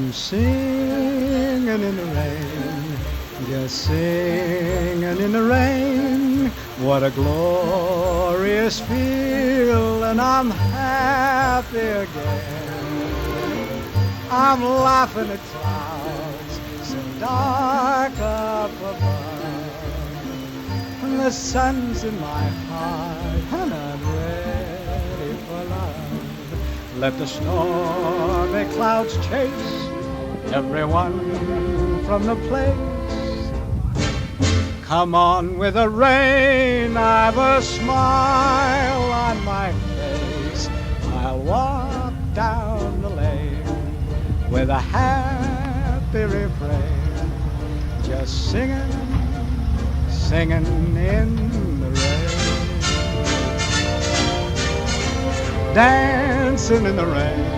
I'm singing in the rain, just singing in the rain. What a glorious feeling, I'm happy again. I'm laughing at clouds so dark up above, and the sun's in my heart and I'm ready for love. Let the stormy clouds chase everyone from the place. Come on with the rain, I've a smile on my face. I'll walk down the lane with a happy refrain, just singing, singing in the rain, dancing in the rain.